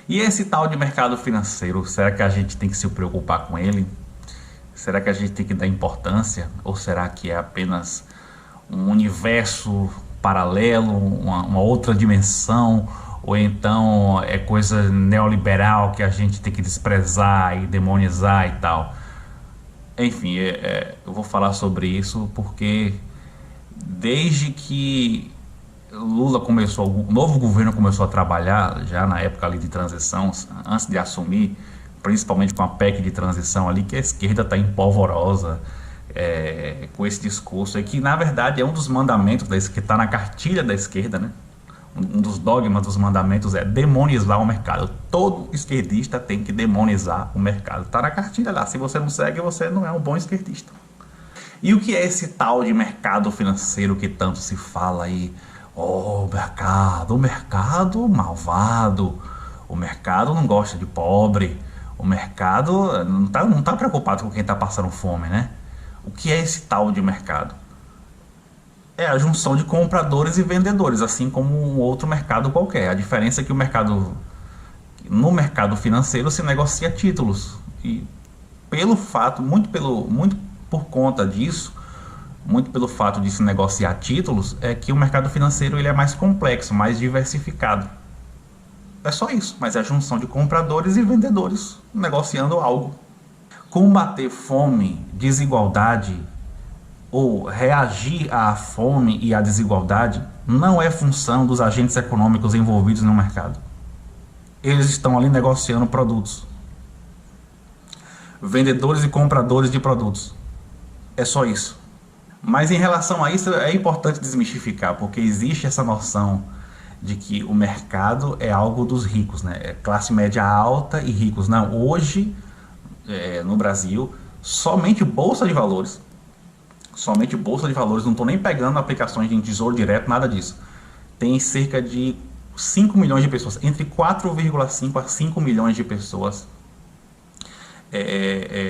E esse tal de mercado financeiro, será que a gente tem que se preocupar com ele? Será que a gente tem que dar importância? Ou será que é apenas um universo paralelo, uma outra dimensão? Ou então é coisa neoliberal que a gente tem que desprezar e demonizar e tal? Enfim, eu vou falar sobre isso porque desde que Lula começou, o novo governo começou a trabalhar, já na época ali de transição, antes de assumir, principalmente com a PEC de transição ali, que a esquerda está empolvorosa com esse discurso, que na verdade é um dos mandamentos que está na cartilha da esquerda, né? Um dos dogmas dos mandamentos é demonizar o mercado. Todo esquerdista tem que demonizar o mercado. Está na cartilha lá. Se você não segue, você não é um bom esquerdista. E o que é esse tal de mercado financeiro que tanto se fala aí? Oh, o mercado malvado, o mercado não gosta de pobre, o mercado não tá preocupado com quem está passando fome, né? O que é esse tal de mercado? É a junção de compradores e vendedores, assim como um outro mercado qualquer. A diferença é que no mercado financeiro se negocia títulos. E pelo fato, muito por conta disso, muito pelo fato de se negociar títulos, é que o mercado financeiro ele é mais complexo, mais diversificado. É só isso, mas é a junção de compradores e vendedores negociando algo. Combater fome, desigualdade ou reagir à fome e à desigualdade não é função dos agentes econômicos envolvidos no mercado. Eles estão ali negociando produtos. Vendedores e compradores de produtos. É só isso. Mas em relação a isso é importante desmistificar, porque existe essa noção de que o mercado é algo dos ricos, né? É classe média alta e ricos. Não, hoje no Brasil, somente bolsa de valores, não estou nem pegando aplicações de tesouro direto, nada disso. Tem cerca de 5 milhões de pessoas, entre 4,5 a 5 milhões de pessoas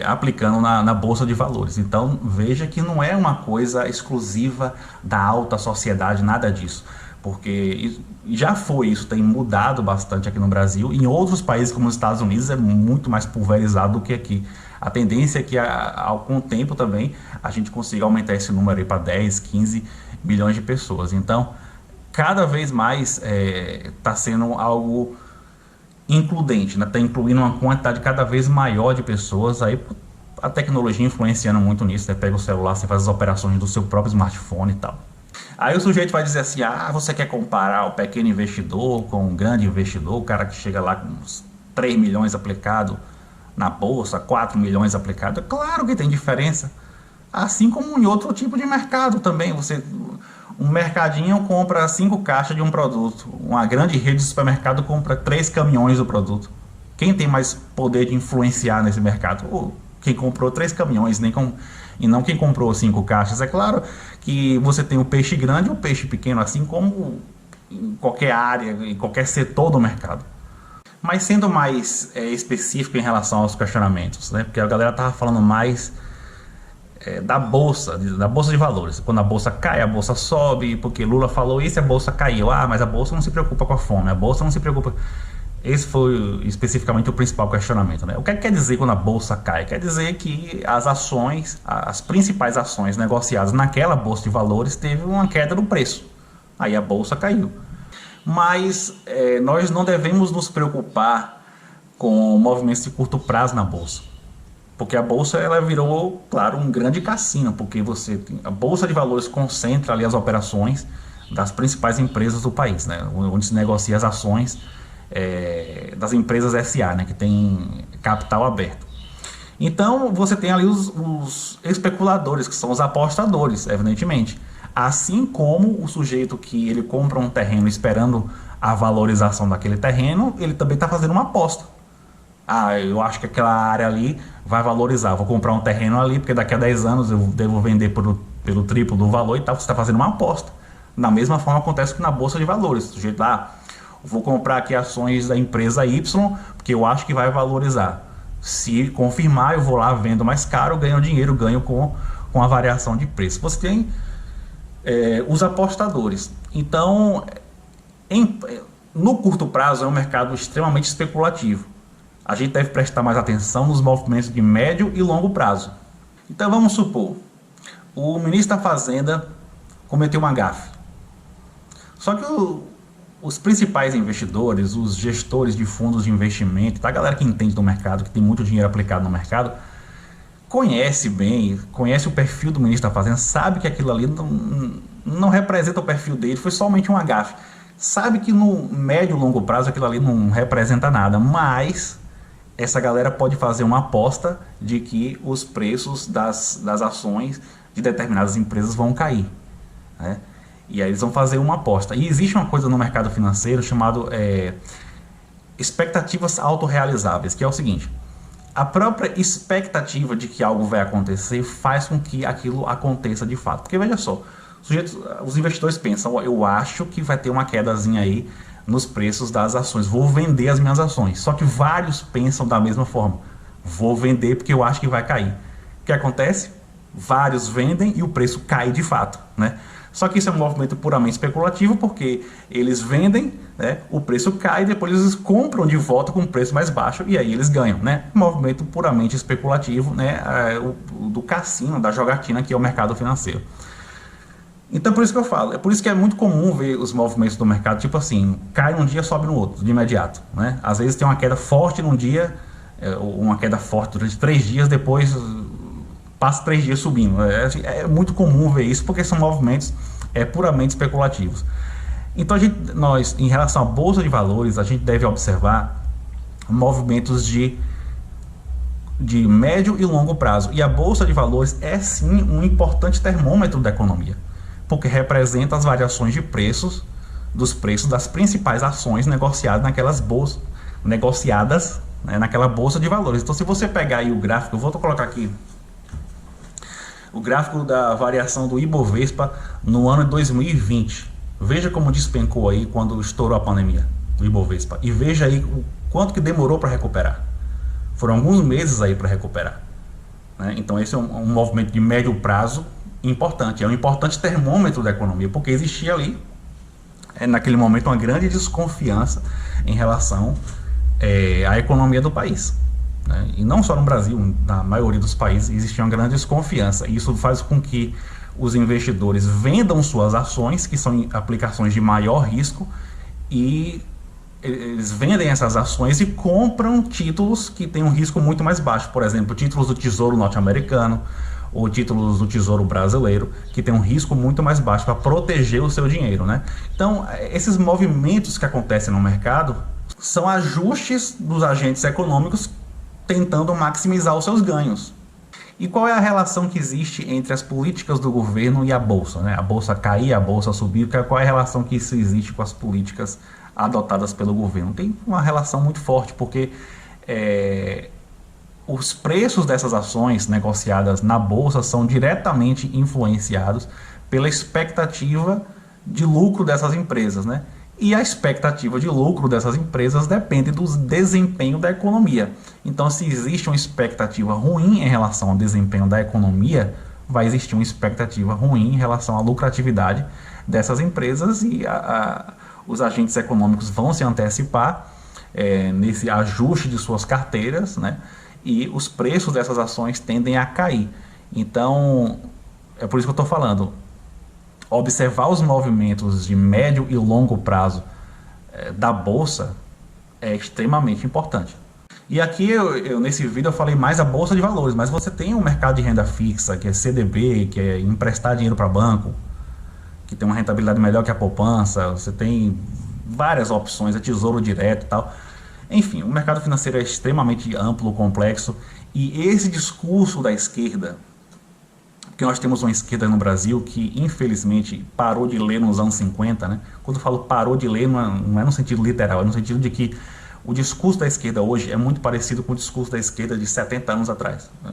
aplicando na Bolsa de Valores. Então veja que não é uma coisa exclusiva da alta sociedade, nada disso. Porque já foi isso, tem mudado bastante aqui no Brasil. Em outros países como os Estados Unidos é muito mais pulverizado do que aqui. A tendência é que com o tempo também a gente consiga aumentar esse número para 10, 15 milhões de pessoas. Então cada vez mais está sendo algo includente, né? Está incluindo uma quantidade cada vez maior de pessoas. Aí a tecnologia influenciando muito nisso. Você pega o celular, você faz as operações do seu próprio smartphone e tal. Aí o sujeito vai dizer assim, você quer comparar o pequeno investidor com o grande investidor, o cara que chega lá com uns 3 milhões aplicado na bolsa, 4 milhões aplicado. Claro que tem diferença. Assim como em outro tipo de mercado também. Um mercadinho compra 5 caixas de um produto. Uma grande rede de supermercado compra 3 caminhões do produto. Quem tem mais poder de influenciar nesse mercado? Quem comprou 3 caminhões, e não quem comprou 5 caixas. É claro que você tem o peixe grande e o peixe pequeno, assim como em qualquer área, em qualquer setor do mercado. Mas sendo mais específico em relação aos questionamentos, né? Porque a galera estava falando mais da bolsa de valores. Quando a bolsa cai, a bolsa sobe, porque Lula falou isso e a bolsa caiu. Mas a bolsa não se preocupa com a fome, a bolsa não se preocupa. Esse foi especificamente o principal questionamento, né? O que quer dizer quando a bolsa cai? Quer dizer que as principais ações negociadas naquela bolsa de valores teve uma queda no preço. Aí a bolsa caiu. Mas nós não devemos nos preocupar com movimentos de curto prazo na bolsa. Porque a bolsa ela virou, claro, um grande cassino, porque a bolsa de valores concentra ali as operações das principais empresas do país, né? Onde se negocia as ações das empresas SA, né? Que tem capital aberto. Então você tem ali os especuladores, que são os apostadores, evidentemente. Assim como o sujeito que ele compra um terreno esperando a valorização daquele terreno, ele também está fazendo uma aposta. Eu acho que aquela área ali vai valorizar, vou comprar um terreno ali, porque daqui a 10 anos eu devo vender pelo triplo do valor e tal. Você está fazendo uma aposta. Da mesma forma acontece que na Bolsa de Valores. O sujeito vou comprar aqui ações da empresa Y, porque eu acho que vai valorizar. Se confirmar, eu vou lá, vendo mais caro, ganho dinheiro, ganho com a variação de preço. Você tem os apostadores. Então, no curto prazo é um mercado extremamente especulativo. A gente deve prestar mais atenção nos movimentos de médio e longo prazo. Então vamos supor, o ministro da Fazenda cometeu uma gafe. Só que os principais investidores, os gestores de fundos de investimento, a galera que entende do mercado, que tem muito dinheiro aplicado no mercado, conhece bem, conhece o perfil do ministro da Fazenda, sabe que aquilo ali não representa o perfil dele, foi somente uma gafe. Sabe que no médio e longo prazo aquilo ali não representa nada, mas essa galera pode fazer uma aposta de que os preços das ações de determinadas empresas vão cair, né? E aí eles vão fazer uma aposta. E existe uma coisa no mercado financeiro chamado expectativas autorrealizáveis, que é o seguinte: a própria expectativa de que algo vai acontecer faz com que aquilo aconteça de fato. Porque veja só, os investidores pensam, eu acho que vai ter uma quedazinha aí nos preços das ações, vou vender as minhas ações. Só que vários pensam da mesma forma, vou vender porque eu acho que vai cair. O que acontece? Vários vendem e o preço cai de fato, né? Só que isso é um movimento puramente especulativo, porque eles vendem, né, o preço cai e depois eles compram de volta com um preço mais baixo e aí eles ganham, né? Um movimento puramente especulativo, né, do cassino, da jogatina, que é o mercado financeiro. Então por isso que eu falo, é por isso que é muito comum ver os movimentos do mercado, tipo assim, cai num dia, sobe no outro, de imediato, né? Às vezes tem uma queda forte num dia, uma queda forte durante 3 dias, depois passa 3 dias subindo. É muito comum ver isso, porque são movimentos puramente especulativos. Então nós, em relação à Bolsa de Valores, a gente deve observar movimentos de médio e longo prazo. E a Bolsa de Valores é sim um importante termômetro da economia, porque representa as variações de preços, dos preços das principais ações negociadas naquelas bolsas, naquela Bolsa de Valores. Então se você pegar aí o gráfico, eu vou colocar aqui o gráfico da variação do Ibovespa no ano de 2020. Veja como despencou aí quando estourou a pandemia, o Ibovespa. E veja aí o quanto que demorou para recuperar. Foram alguns meses aí para recuperar, né? Então esse é um movimento de médio prazo importante. É um importante termômetro da economia, porque existia ali, naquele momento, uma grande desconfiança em relação à economia do país. E não só no Brasil, na maioria dos países existia uma grande desconfiança. Isso faz com que os investidores vendam suas ações, que são aplicações de maior risco, e eles vendem essas ações e compram títulos que têm um risco muito mais baixo. Por exemplo, títulos do Tesouro Norte-Americano ou títulos do Tesouro Brasileiro, que tem um risco muito mais baixo para proteger o seu dinheiro, né? Então, esses movimentos que acontecem no mercado são ajustes dos agentes econômicos tentando maximizar os seus ganhos. E qual é a relação que existe entre as políticas do governo e a Bolsa, né? A Bolsa cair, a Bolsa subir, qual é a relação que isso existe com as políticas adotadas pelo governo? Tem uma relação muito forte, porque os preços dessas ações negociadas na Bolsa são diretamente influenciados pela expectativa de lucro dessas empresas, né? E a expectativa de lucro dessas empresas depende do desempenho da economia. Então, se existe uma expectativa ruim em relação ao desempenho da economia, vai existir uma expectativa ruim em relação à lucratividade dessas empresas, e os agentes econômicos vão se antecipar nesse ajuste de suas carteiras, né? E os preços dessas ações tendem a cair. Então, é por isso que eu estou falando. Observar os movimentos de médio e longo prazo da Bolsa é extremamente importante. E aqui, nesse vídeo, eu falei mais da Bolsa de Valores, mas você tem um mercado de renda fixa, que é CDB, que é emprestar dinheiro para banco, que tem uma rentabilidade melhor que a poupança. Você tem várias opções, tesouro direto e tal. Enfim, o mercado financeiro é extremamente amplo, complexo, e esse discurso da esquerda, porque nós temos uma esquerda no Brasil que, infelizmente, parou de ler nos anos 50, né? Quando eu falo parou de ler, não é no sentido literal, é no sentido de que o discurso da esquerda hoje é muito parecido com o discurso da esquerda de 70 anos atrás, né?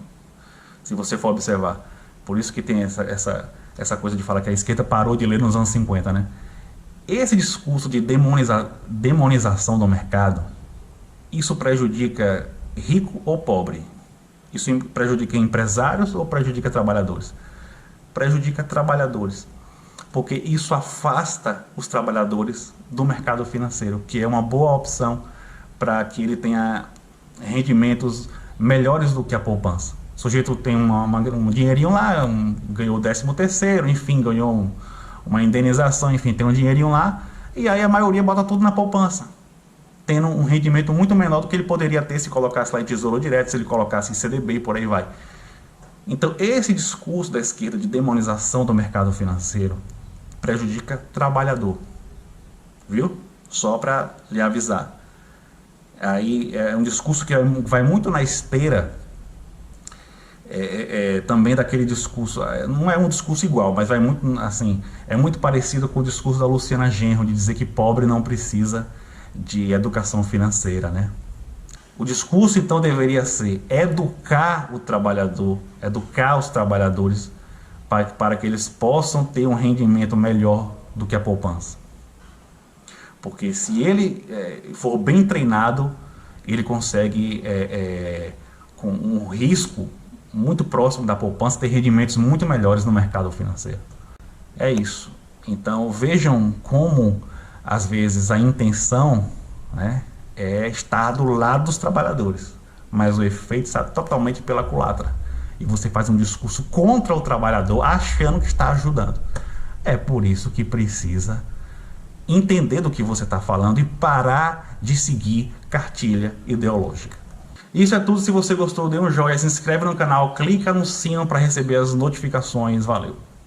Se você for observar. Por isso que tem essa coisa de falar que a esquerda parou de ler nos anos 50, né? Esse discurso de demonização do mercado, isso prejudica rico ou pobre? Isso prejudica empresários ou prejudica trabalhadores? Prejudica trabalhadores, porque isso afasta os trabalhadores do mercado financeiro, que é uma boa opção para que ele tenha rendimentos melhores do que a poupança. O sujeito tem um dinheirinho lá, ganhou o 13º, enfim, ganhou uma indenização, enfim, tem um dinheirinho lá, e aí a maioria bota tudo na poupança, tendo um rendimento muito menor do que ele poderia ter se colocasse lá em Tesouro Direto, se ele colocasse em CDB e por aí vai. Então, esse discurso da esquerda de demonização do mercado financeiro prejudica o trabalhador, viu? Só para lhe avisar. Aí é um discurso que vai muito na esteira também daquele discurso, não é um discurso igual, mas vai muito assim, é muito parecido com o discurso da Luciana Genro de dizer que pobre não precisa de educação financeira, né? O discurso então deveria ser educar o trabalhador, educar os trabalhadores para que eles possam ter um rendimento melhor do que a poupança. Porque se ele for bem treinado, ele consegue, com um risco muito próximo da poupança, ter rendimentos muito melhores no mercado financeiro. É isso. Então vejam como, às vezes, a intenção, né, é estar do lado dos trabalhadores, mas o efeito está totalmente pela culatra. E você faz um discurso contra o trabalhador, achando que está ajudando. É por isso que precisa entender do que você está falando e parar de seguir cartilha ideológica. Isso é tudo. Se você gostou, dê um joinha, se inscreve no canal, clica no sino para receber as notificações. Valeu!